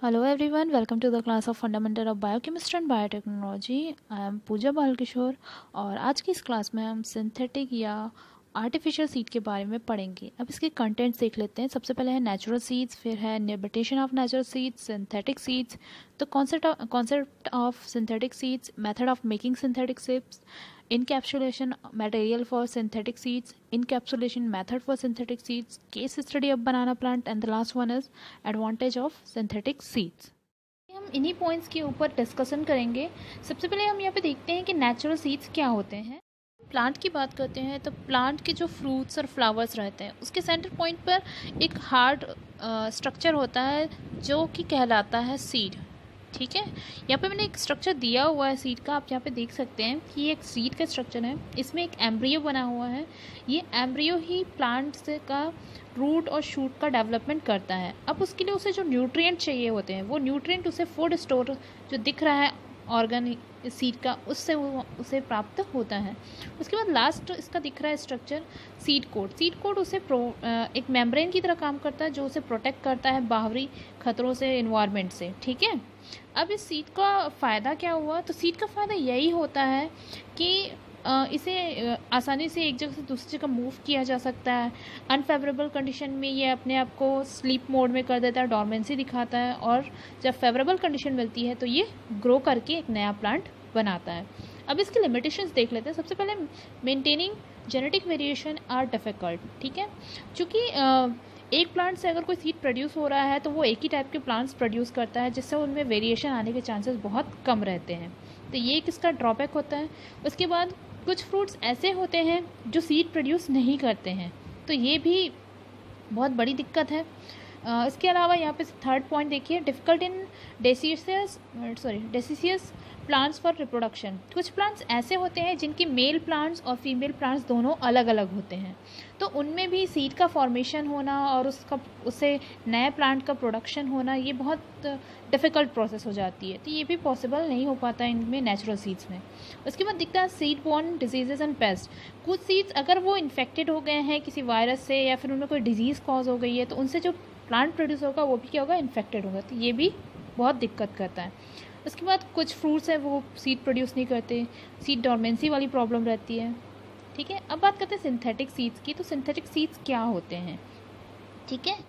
Hello everyone, welcome to the class of Fundamental of Biochemistry and Biotechnology. I am पूजा बालकिशोर और आज की इस class में हम सिंथेटिक या आर्टिफिशियल सीड के बारे में पढ़ेंगे। अब इसके कंटेंट्स देख लेते हैं। सबसे पहले है नेचुरल सीड्स, फिर है inhibition of natural seeds, synthetic seeds, तो concept of synthetic seeds, method of making synthetic seeds, encapsulation material for synthetic seeds, encapsulation method for synthetic seeds, case study of banana plant and the last one is advantage of synthetic seeds. हम इन्हीं points के ऊपर discussion करेंगे। सबसे पहले हम यहाँ पे देखते हैं कि नेचुरल सीड्स क्या होते हैं। प्लांट की बात करते हैं तो प्लांट के जो फ्रूट्स और फ्लावर्स रहते हैं उसके सेंटर पॉइंट पर एक हार्ड स्ट्रक्चर होता है जो कि कहलाता है सीड। ठीक है, यहाँ पे मैंने एक स्ट्रक्चर दिया हुआ है सीड का। आप यहाँ पे देख सकते हैं कि ये एक सीड का स्ट्रक्चर है। इसमें एक एम्ब्रियो बना हुआ है। ये एम्ब्रियो ही प्लांट से का रूट और शूट का डेवलपमेंट करता है। अब उसके लिए उसे जो न्यूट्रिएंट चाहिए होते हैं वो न्यूट्रिएंट उसे फूड स्टोर जो दिख रहा है ऑर्गन सीड का उससे वो उसे प्राप्त होता है। उसके बाद लास्ट इसका दिख रहा है structure seed coat. Seed coat उसे एक मेम्ब्रेन की तरह काम करता है जो उसे प्रोटेक्ट करता है बाहरी खतरों से, इन्वायरमेंट से। ठीक है, अब इस सीड का फ़ायदा क्या हुआ? तो सीड का फ़ायदा यही होता है कि इसे आसानी से एक जगह से दूसरी जगह मूव किया जा सकता है। अनफेवरेबल कंडीशन में ये अपने आप को स्लीप मोड में कर देता है, डॉर्मेंसी दिखाता है, और जब फेवरेबल कंडीशन मिलती है तो ये ग्रो करके एक नया प्लांट बनाता है। अब इसके लिमिटेशंस देख लेते हैं। सबसे पहले maintaining genetic variation are difficult. ठीक है, चूँकि एक प्लांट से अगर कोई सीड प्रोड्यूस हो रहा है तो वो एक ही टाइप के प्लांट्स प्रोड्यूस करता है जिससे उनमें वेरिएशन आने के चांसेस बहुत कम रहते हैं। तो ये एक इसका ड्रॉबैक होता है। उसके बाद कुछ फ्रूट्स ऐसे होते हैं जो सीड प्रोड्यूस नहीं करते हैं, तो ये भी बहुत बड़ी दिक्कत है। इसके अलावा यहाँ पे थर्ड पॉइंट देखिए, difficult in deciduous plants for reproduction. कुछ प्लांट्स ऐसे होते हैं जिनके मेल प्लांट्स और फीमेल प्लांट्स दोनों अलग अलग होते हैं, तो उनमें भी सीड का फॉर्मेशन होना और उससे नए प्लांट का प्रोडक्शन होना ये बहुत डिफ़िकल्ट प्रोसेस हो जाती है। तो ये भी पॉसिबल नहीं हो पाता इनमें नेचुरल सीड्स में। उसके बाद दिखता है seed born diseases and paste. कुछ सीड्स अगर वो इन्फेक्टेड हो गए हैं किसी वायरस से या फिर उनमें कोई डिजीज़ कॉज हो गई है तो उनसे जो प्लांट प्रोड्यूस होगा वो भी क्या होगा, इन्फेक्टेड होगा। तो ये भी बहुत दिक्कत करता है। उसके बाद कुछ फ्रूट्स हैं वो सीड प्रोड्यूस नहीं करते, सीड डॉर्मेंसी वाली प्रॉब्लम रहती है। ठीक है, अब बात करते हैं सिंथेटिक सीड्स की। तो सिंथेटिक सीड्स क्या होते हैं? ठीक है,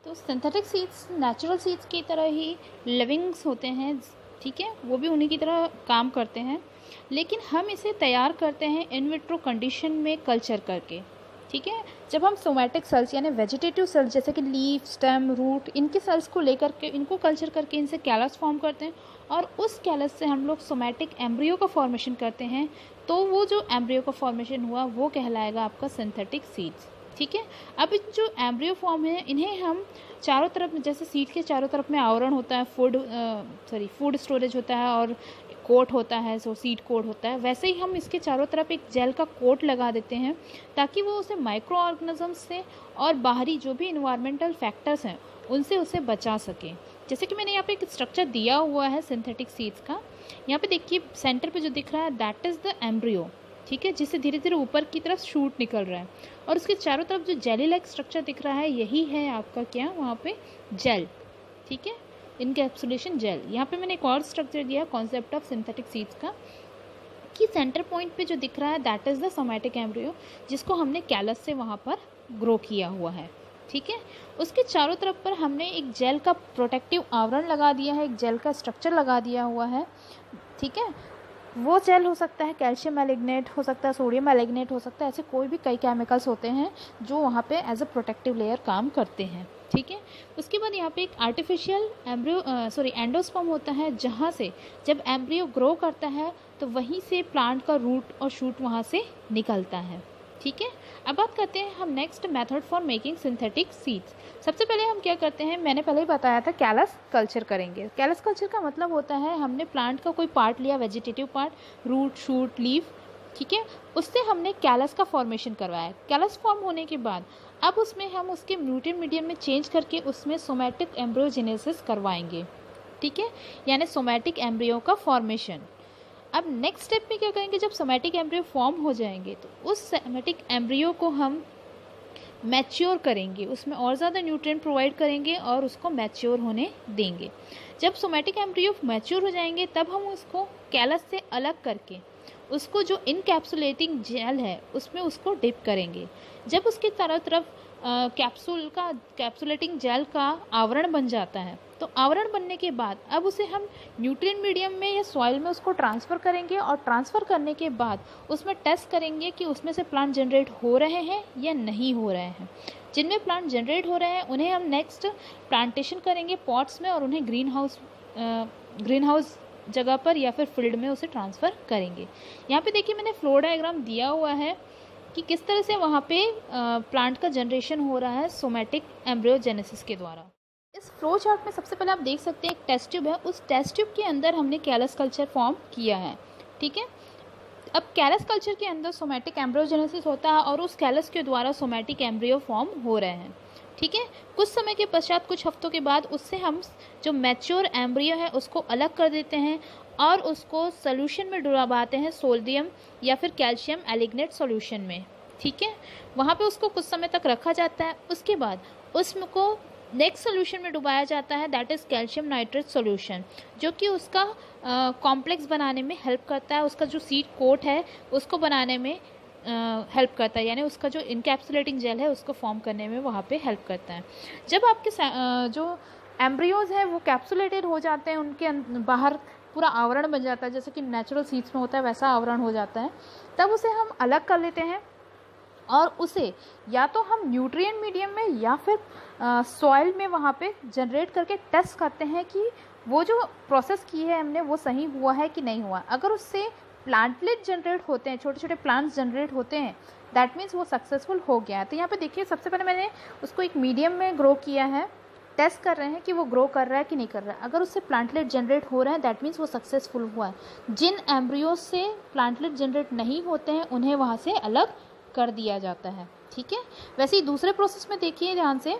तो सिंथेटिक सीड्स नेचुरल सीड्स की तरह ही लिविंग्स होते हैं। ठीक है, वो भी उन्हीं की तरह काम करते हैं, लेकिन हम इसे तैयार करते हैं इन विट्रो कंडीशन में कल्चर करके। ठीक है, जब हम सोमैटिक सेल्स यानी वेजिटेटिव सेल्स जैसे कि लीफ, स्टेम, रूट, इनके सेल्स को लेकर के इनको कल्चर करके इनसे कैलस फॉर्म करते हैं और उस कैलस से हम लोग सोमैटिक एम्ब्रियो का फॉर्मेशन करते हैं, तो वो जो एम्ब्रियो का फॉर्मेशन हुआ वो कहलाएगा आपका सिंथेटिक सीड्स। ठीक है, अब जो एम्ब्रियो फॉर्म है इन्हें हम चारों तरफ, जैसे सीड के चारों तरफ में आवरण होता है, फूड स्टोरेज होता है और कोट होता है, सो सीड कोट होता है, वैसे ही हम इसके चारों तरफ एक जेल का कोट लगा देते हैं ताकि वो उसे माइक्रो ऑर्गेनिज्म से और बाहरी जो भी इन्वायरमेंटल फैक्टर्स हैं उनसे उसे बचा सके। जैसे कि मैंने यहाँ पे एक स्ट्रक्चर दिया हुआ है सिंथेटिक सीड्स का। यहाँ पे देखिए सेंटर पे जो दिख रहा है दैट इज़ द एम्ब्रियो। ठीक है, जिससे धीरे धीरे ऊपर की तरफ शूट निकल रहा है और उसके चारों तरफ जो जेली लाइक स्ट्रक्चर दिख रहा है यही है आपका क्या, वहाँ पे जेल। ठीक है, इनकैप्सुलेशन जेल। यहाँ पे मैंने एक और स्ट्रक्चर दिया कॉन्सेप्ट ऑफ सिंथेटिक सीड्स का कि सेंटर पॉइंट पे जो दिख रहा है that is the somatic embryo, जिसको हमने कैलस से वहाँ पर ग्रो किया हुआ है। ठीक है, उसके चारों तरफ पर हमने एक जेल का प्रोटेक्टिव आवरण लगा दिया है, एक जेल का स्ट्रक्चर लगा दिया हुआ है। ठीक है, वो जेल हो सकता है कैल्शियम मैलिग्नेट, हो सकता है सोडियम मैलिग्नेट, हो सकता है ऐसे कोई भी कई केमिकल्स होते हैं जो वहाँ पे एज अ प्रोटेक्टिव लेयर काम करते हैं। ठीक है, उसके बाद यहाँ पे एक आर्टिफिशियल एंडोस्पर्म होता है जहाँ से जब एम्ब्रियो ग्रो करता है तो वहीं से प्लांट का रूट और शूट वहाँ से निकलता है। ठीक है, अब बात करते हैं हम next method for making synthetic seeds. सबसे पहले हम क्या करते हैं, मैंने पहले ही बताया था कैलस कल्चर करेंगे। कैलस कल्चर का मतलब होता है हमने प्लांट का कोई पार्ट लिया, vegetative part, root, shoot, leaf, ठीक है, उससे हमने कैलस का फॉर्मेशन करवाया। कैलस फॉर्म होने के बाद अब उसमें हम उसके न्यूट्रिएंट मीडियम में चेंज करके उसमें सोमैटिक एम्ब्रियोजेनेसिस करवाएंगे। ठीक है, यानी सोमैटिक एम्ब्रियो का फॉर्मेशन। अब नेक्स्ट स्टेप में क्या करेंगे, जब सोमैटिक एम्ब्रियो फॉर्म हो जाएंगे तो उस सोमैटिक एम्ब्रियो को हम मैच्योर करेंगे, उसमें और ज़्यादा न्यूट्रिएंट प्रोवाइड करेंगे और उसको मैच्योर होने देंगे। जब सोमैटिक एम्ब्रियो मैच्योर हो जाएंगे तब हम उसको कैलस से अलग करके उसको जो इनकैप्सुलेटिंग जेल है उसमें उसको डिप करेंगे। जब उसके चारों तरफ कैप्सुलेटिंग जेल का आवरण बन जाता है, तो आवरण बनने के बाद अब उसे हम न्यूट्रिएंट मीडियम में या सॉइल में उसको ट्रांसफ़र करेंगे और ट्रांसफ़र करने के बाद उसमें टेस्ट करेंगे कि उसमें से प्लांट जनरेट हो रहे हैं या नहीं हो रहे हैं। जिनमें प्लांट जनरेट हो रहे हैं उन्हें हम नेक्स्ट प्लांटेशन करेंगे पॉट्स में और उन्हें ग्रीन हाउस जगह पर या फिर फील्ड में उसे ट्रांसफ़र करेंगे। यहाँ पे देखिए मैंने फ्लो डायग्राम दिया हुआ है कि किस तरह से वहाँ पे प्लांट का जनरेशन हो रहा है सोमैटिक एम्ब्रियोजेनेसिस के द्वारा। इस फ्लो चार्ट में सबसे पहले आप देख सकते हैं एक टेस्ट ट्यूब है, उस टेस्ट ट्यूब के अंदर हमने कैलस कल्चर फॉर्म किया है। ठीक है, अब कैलस कल्चर के अंदर सोमैटिक एम्ब्रियोजेनेसिस होता है और उस कैलस के द्वारा सोमैटिक एम्ब्रियो फॉर्म हो रहे हैं। ठीक है, कुछ समय के पश्चात कुछ हफ्तों के बाद उससे हम जो मैच्योर एम्ब्रियो है उसको अलग कर देते हैं और उसको सोल्यूशन में डुबाते हैं, सोडियम या फिर कैल्शियम एलिग्नेट सोल्यूशन में। ठीक है, वहाँ पे उसको कुछ समय तक रखा जाता है। उसके बाद उसको नेक्स्ट सोल्यूशन में डुबाया जाता है, that is calcium nitrate solution, जो कि उसका कॉम्प्लेक्स बनाने में हेल्प करता है, उसका जो सीड कोट है उसको बनाने में हेल्प करता है, यानी उसका जो इनकैप्सुलेटिंग जेल है उसको फॉर्म करने में वहाँ पे हेल्प करता है। जब आपके जो एम्ब्रियोज हैं वो कैप्सुलेटेड हो जाते हैं, उनके बाहर पूरा आवरण बन जाता है, जैसे कि नेचुरल सीड्स में होता है वैसा आवरण हो जाता है, तब उसे हम अलग कर लेते हैं और उसे या तो हम न्यूट्रिएंट मीडियम में या फिर सॉइल में वहाँ पे जनरेट करके टेस्ट करते हैं कि वो जो प्रोसेस की है हमने वो सही हुआ है कि नहीं हुआ। अगर उससे प्लांटलेट जनरेट होते हैं, छोटे छोटे प्लांट्स जनरेट होते हैं, दैट मीन्स वो सक्सेसफुल हो गया है। तो यहाँ पे देखिए सबसे पहले मैंने उसको एक मीडियम में ग्रो किया है, टेस्ट कर रहे हैं कि वो ग्रो कर रहा है कि नहीं कर रहा है। अगर उससे प्लांटलेट जनरेट हो रहा है दैट मीन्स वो सक्सेसफुल हुआ है। जिन एम्ब्रियोज से प्लांटलेट जनरेट नहीं होते हैं उन्हें वहाँ से अलग कर दिया जाता है। ठीक है, वैसे ही दूसरे प्रोसेस में देखिए ध्यान से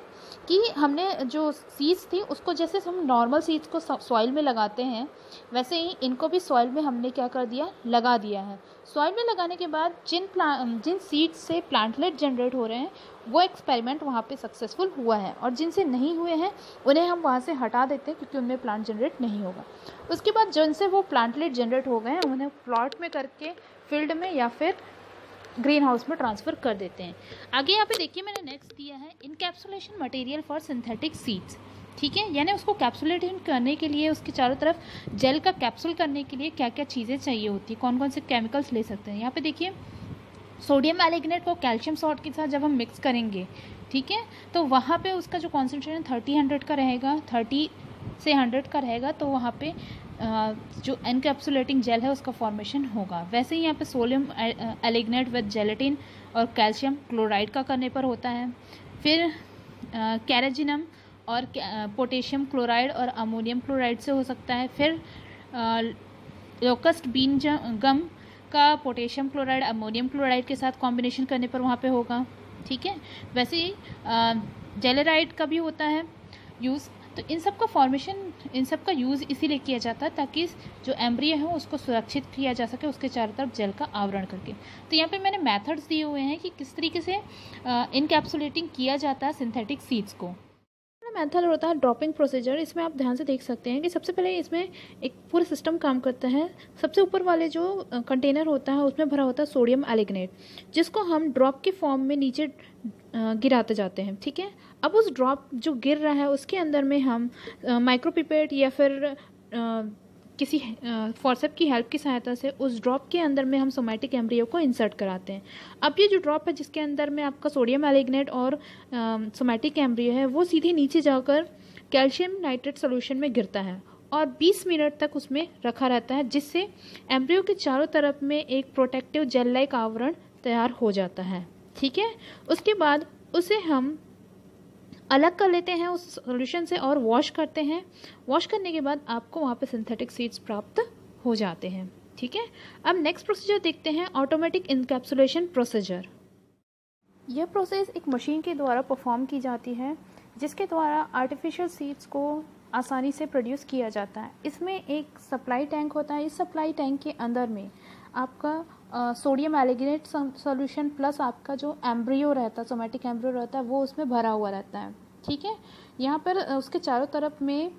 कि हमने जो सीड्स थी उसको जैसे हम नॉर्मल सीड्स को सॉइल में लगाते हैं वैसे ही इनको भी सॉइल में हमने क्या कर दिया, लगा दिया है। सॉइल में लगाने के बाद जिन सीड्स से प्लांटलेट जनरेट हो रहे हैं वो एक्सपेरिमेंट वहाँ पे सक्सेसफुल हुआ है और जिनसे नहीं हुए हैं उन्हें हम वहाँ से हटा देते हैं क्योंकि उनमें प्लांट जनरेट नहीं होगा। उसके बाद जिनसे वो प्लांटलेट जनरेट हो गए हैं उन्हें प्लॉट में करके फील्ड में या फिर ग्रीन हाउस में ट्रांसफ़र कर देते हैं। आगे यहाँ पे देखिए मैंने नेक्स्ट दिया है encapsulation material for synthetic seeds. ठीक है, यानी उसको कैप्सुलेशन करने के लिए उसके चारों तरफ जेल का कैप्सूल करने के लिए क्या क्या चीज़ें चाहिए होती है, कौन कौन से केमिकल्स ले सकते हैं। यहाँ पे देखिए सोडियम एलिग्नेट को कैल्शियम सॉल्ट के साथ जब हम मिक्स करेंगे, ठीक है, तो वहाँ पे उसका जो कॉन्सेंट्रेशन 30-100 का रहेगा, 30 से 100 का रहेगा, तो वहाँ पे जो एनकैप्सुलेटिंग जेल है उसका फॉर्मेशन होगा। वैसे ही यहाँ पे सोडियम एलिग्नेट विद जेलेटिन और कैल्शियम क्लोराइड का करने पर होता है। फिर कैरेजिनम और पोटेशियम क्लोराइड और अमोनियम क्लोराइड से हो सकता है। फिर लोकस्ट बीन गम का पोटेशियम क्लोराइड अमोनियम क्लोराइड के साथ कॉम्बिनेशन करने पर वहाँ पे होगा। ठीक है, वैसे ही जेलेराइड का भी होता है यूज़। तो इन सब का फॉर्मेशन, इन सब का यूज़ इसीलिए किया जाता है ताकि जो एम्ब्रियो है उसको सुरक्षित किया जा सके उसके चारों तरफ जेल का आवरण करके। तो यहाँ पे मैंने मेथड्स दिए हुए हैं कि किस तरीके से इनकैप्सुलेटिंग किया जाता है सिंथेटिक सीड्स को। मेथड होता है ड्रॉपिंग प्रोसीजर। इसमें आप ध्यान से देख सकते हैं कि सबसे पहले इसमें एक पूरा सिस्टम काम करता है। सबसे ऊपर वाले जो कंटेनर होता है उसमें भरा होता है सोडियम एलिग्नेट, जिसको हम ड्रॉप के फॉर्म में नीचे गिराते जाते हैं। ठीक है, अब उस ड्रॉप जो गिर रहा है उसके अंदर में हम माइक्रोपिपेट या फिर किसी फॉर्सेप की हेल्प की सहायता से उस ड्रॉप के अंदर में हम सोमैटिक एम्ब्रियो को इंसर्ट कराते हैं। अब ये जो ड्रॉप है जिसके अंदर में आपका सोडियम एलिग्नेट और सोमैटिक एम्ब्रियो है वो सीधे नीचे जाकर कैल्शियम नाइट्रेट सोल्यूशन में गिरता है और 20 मिनट तक उसमें रखा रहता है, जिससे एम्ब्रियो के चारों तरफ में एक प्रोटेक्टिव जेल लाइक आवरण तैयार हो जाता है। ठीक है, उसके बाद उसे हम अलग कर लेते हैं उस सॉल्यूशन से और वॉश करते हैं। वॉश करने के बाद आपको वहाँ पे सिंथेटिक सीड्स प्राप्त हो जाते हैं। ठीक है, अब नेक्स्ट प्रोसीजर देखते हैं, ऑटोमेटिक इनकैप्सुलेशन प्रोसीजर। यह प्रोसेस एक मशीन के द्वारा परफॉर्म की जाती है जिसके द्वारा आर्टिफिशियल सीड्स को आसानी से प्रोड्यूस किया जाता है। इसमें एक सप्लाई टैंक होता है। इस सप्लाई टैंक के अंदर में आपका सोडियम एलिगिनेट सॉल्यूशन प्लस आपका जो एम्ब्रियो रहता है, सोमेटिक एम्ब्रियो रहता है, वो उसमें भरा हुआ रहता है। ठीक है, यहाँ पर उसके चारों तरफ में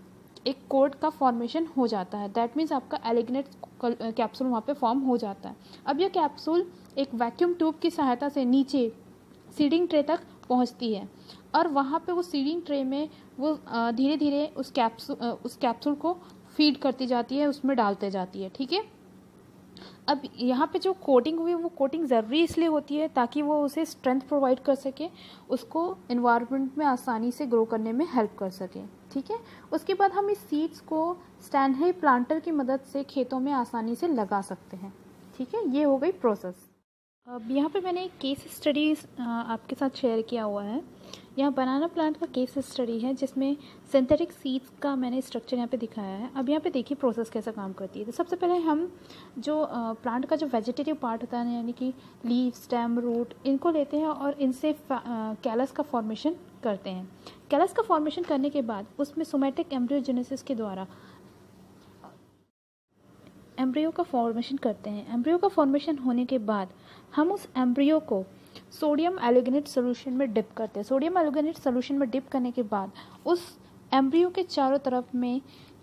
एक कोट का फॉर्मेशन हो जाता है। दैट मीन्स आपका एलिगिनेट कैप्सूल वहाँ पे फॉर्म हो जाता है। अब यह कैप्सूल एक वैक्यूम ट्यूब की सहायता से नीचे सीडिंग ट्रे तक पहुँचती है और वहाँ पे वो सीडिंग ट्रे में वो धीरे धीरे उस कैप्सूल को फीड करती जाती है, उसमें डालते जाती है। ठीक है, अब यहाँ पे जो कोटिंग हुई वो कोटिंग ज़रूरी इसलिए होती है ताकि वो उसे स्ट्रेंथ प्रोवाइड कर सके, उसको इन्वायरमेंट में आसानी से ग्रो करने में हेल्प कर सके। ठीक है, उसके बाद हम इस सीड्स को स्टैनले प्लांटर की मदद से खेतों में आसानी से लगा सकते हैं। ठीक है, ये हो गई प्रोसेस। अब यहाँ पे मैंने एक केस स्टडी आपके साथ शेयर किया हुआ है। यहाँ बनाना प्लांट का केस स्टडी है जिसमें सिंथेटिक सीड्स का मैंने स्ट्रक्चर यहाँ पे दिखाया है। अब यहाँ पे देखिए प्रोसेस कैसा काम करती है। तो सबसे पहले हम जो प्लांट का जो वेजिटेटिव पार्ट होता है, यानी कि लीफ, स्टेम, रूट, इनको लेते हैं और इनसे कैलस का फॉर्मेशन करते हैं। कैलस का फॉर्मेशन करने के बाद उसमें सोमेटिक एम्ब्रियोजेनेसिस के द्वारा एम्ब्रियो का फॉर्मेशन करते हैं। एम्ब्रियो का फॉर्मेशन होने के बाद हम उस एम्ब्रियो को सोडियम एल्यूगिनेट सोल्यूशन में डिप करते हैं। सोडियम एल्यूगिनेट सोल्यूशन में डिप करने के बाद उस एम्ब्रियो के चारों तरफ में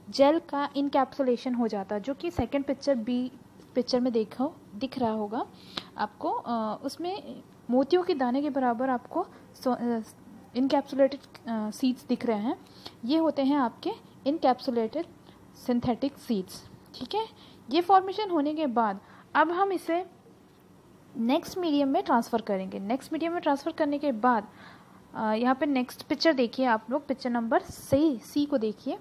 जेल का इनकैप्सुलेशन हो जाता है, जो कि सेकंड पिक्चर में दिख रहा होगा आपको। उसमें मोतियों के दाने के बराबर आपको इनकैप्सुलेटेड सीड्स दिख रहे हैं। ये होते हैं आपके इनकैप्सुलेटेड सिंथेटिक सीड्स। ठीक है, ये फॉर्मेशन होने के बाद अब हम इसे नेक्स्ट मीडियम में ट्रांसफ़र करेंगे। नेक्स्ट मीडियम में ट्रांसफ़र करने के बाद यहाँ पे नेक्स्ट पिक्चर देखिए आप लोग, पिक्चर नंबर सी को देखिए।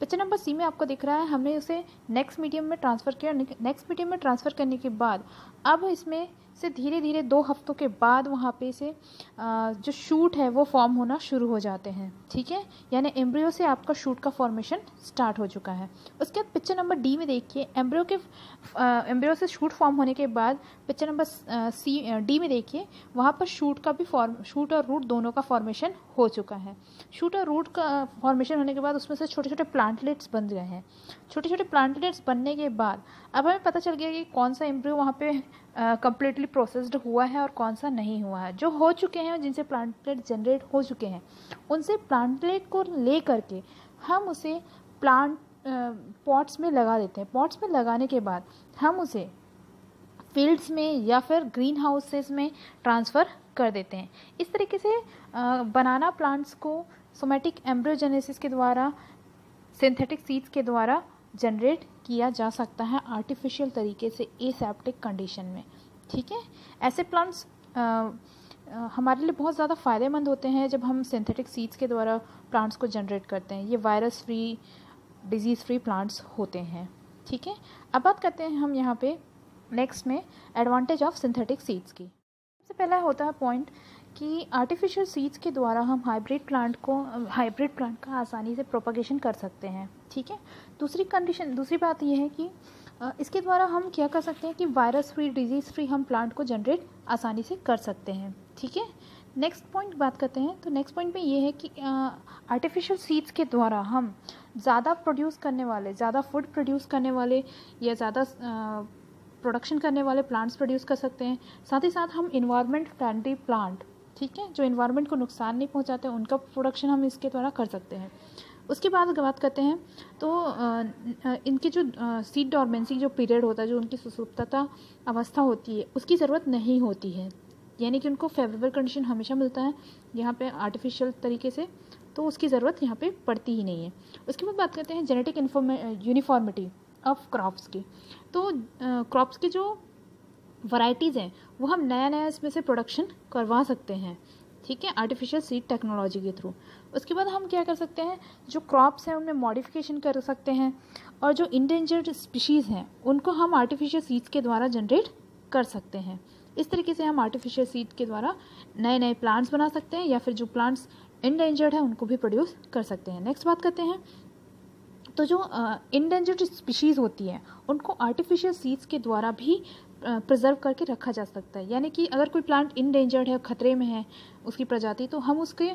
पिक्चर नंबर सी में आपको दिख रहा है हमने उसे नेक्स्ट मीडियम में ट्रांसफ़र किया। नेक्स्ट मीडियम में ट्रांसफ़र करने के बाद अब इसमें से धीरे धीरे 2 हफ्तों के बाद वहाँ पे से जो शूट है वो फॉर्म होना शुरू हो जाते हैं। ठीक है, यानी एम्ब्रियो से आपका शूट का फॉर्मेशन स्टार्ट हो चुका है। उसके बाद पिक्चर नंबर डी में देखिए, एम्ब्रियो से शूट फॉर्म होने के बाद पिक्चर नंबर डी में देखिए, वहाँ पर शूट और रूट दोनों का फॉर्मेशन हो चुका है। शूट और रूट का फॉर्मेशन होने के बाद उसमें से छोटे छोटे प्लांटलेट्स बन गए हैं। छोटे छोटे प्लांटलेट्स बनने के बाद अब हमें पता चल गया कि कौन सा एम्ब्रियो वहाँ पे कम्प्लीटली प्रोसेस्ड हुआ है और कौन सा नहीं हुआ है। जो हो चुके हैं, जिनसे प्लांटलेट जनरेट हो चुके हैं, उनसे प्लांटलेट को ले करके हम उसे प्लांट पॉट्स में लगा देते हैं। पॉट्स में लगाने के बाद हम उसे फील्ड्स में या फिर ग्रीन हाउसेस में ट्रांसफ़र कर देते हैं। इस तरीके से बनाना प्लांट्स को सोमेटिक एम्ब्रियोजेनेसिस के द्वारा, सिंथेटिक सीड्स के द्वारा जनरेट किया जा सकता है आर्टिफिशियल तरीके से एसेप्टिक कंडीशन में। ठीक है, ऐसे प्लांट्स हमारे लिए बहुत ज़्यादा फ़ायदेमंद होते हैं जब हम सिंथेटिक सीड्स के द्वारा प्लांट्स को जनरेट करते हैं। ये virus free, disease free plants होते हैं। ठीक है, अब बात करते हैं हम यहाँ पे नेक्स्ट में एडवांटेज ऑफ सिंथेटिक सीड्स की। सबसे पहला होता है पॉइंट कि आर्टिफिशियल सीड्स के द्वारा हम हाइब्रिड प्लांट का आसानी से प्रोपगेशन कर सकते हैं। ठीक है, दूसरी बात यह है कि इसके द्वारा हम क्या कर सकते हैं कि वायरस फ्री, डिजीज़ फ्री हम प्लांट को जनरेट आसानी से कर सकते हैं। ठीक है, नेक्स्ट पॉइंट बात करते हैं। तो नेक्स्ट पॉइंट में ये है कि आर्टिफिशियल सीड्स के द्वारा हम ज़्यादा फूड प्रोड्यूस करने वाले या ज़्यादा प्रोडक्शन करने वाले प्लांट्स प्रोड्यूस कर सकते हैं। साथ ही साथ हम इन्वायरमेंट फ्रेंडली प्लांट, ठीक है, जो इन्वायरमेंट को नुकसान नहीं पहुंचाते, उनका प्रोडक्शन हम इसके द्वारा कर सकते हैं। उसके बाद बात करते हैं तो इनकी जो सीड डॉर्मेंसी जो पीरियड होता है, जो उनकी सुसुप्तता अवस्था होती है, उसकी ज़रूरत नहीं होती है। यानी कि उनको फेवरेबल कंडीशन हमेशा मिलता है यहाँ पे आर्टिफिशियल तरीके से, तो उसकी ज़रूरत यहाँ पे पड़ती ही नहीं है। उसके बाद बात करते हैं जेनेटिक यूनिफॉर्मिटी ऑफ क्रॉप्स की। तो क्रॉप्स की जो वैरायटीज़ हैं वो हम नया इसमें से प्रोडक्शन करवा सकते हैं। ठीक है, आर्टिफिशियल सीड टेक्नोलॉजी के थ्रू। उसके बाद हम क्या कर सकते हैं, जो क्रॉप्स हैं उनमें मॉडिफिकेशन कर सकते हैं और जो इंडेंजर्ड स्पीशीज़ हैं उनको हम आर्टिफिशियल सीड्स के द्वारा जनरेट कर सकते हैं। इस तरीके से हम आर्टिफिशियल सीड के द्वारा नए प्लांट्स बना सकते हैं या फिर जो प्लांट्स इंडेंजर्ड है उनको भी प्रोड्यूस कर सकते हैं। नेक्स्ट बात करते हैं तो जो इंडेंजर्ड स्पीशीज़ होती है उनको आर्टिफिशियल सीड्स के द्वारा भी प्रिजर्व करके रखा जा सकता है। यानी कि अगर कोई प्लांट इंडेंजर्ड है, खतरे में है उसकी प्रजाति, तो हम उसके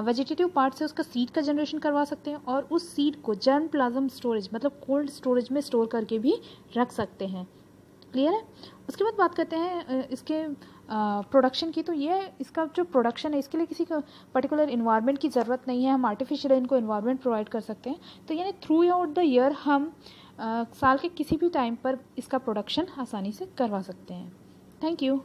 वेजिटेटिव पार्ट से उसका सीड का जनरेशन करवा सकते हैं और उस सीड को जर्म प्लाज्म स्टोरेज मतलब कोल्ड स्टोरेज में स्टोर करके भी रख सकते हैं। क्लियर है। उसके बाद बात करते हैं इसके प्रोडक्शन की। तो ये इसका जो प्रोडक्शन है इसके लिए किसी का पर्टिकुलर इन्वायरमेंट की ज़रूरत नहीं है, हम आर्टिफिशियल इनको इन्वायरमेंट प्रोवाइड कर सकते हैं। तो यानी थ्रू आउट द ईयर हम साल के किसी भी टाइम पर इसका प्रोडक्शन आसानी से करवा सकते हैं। Thank you.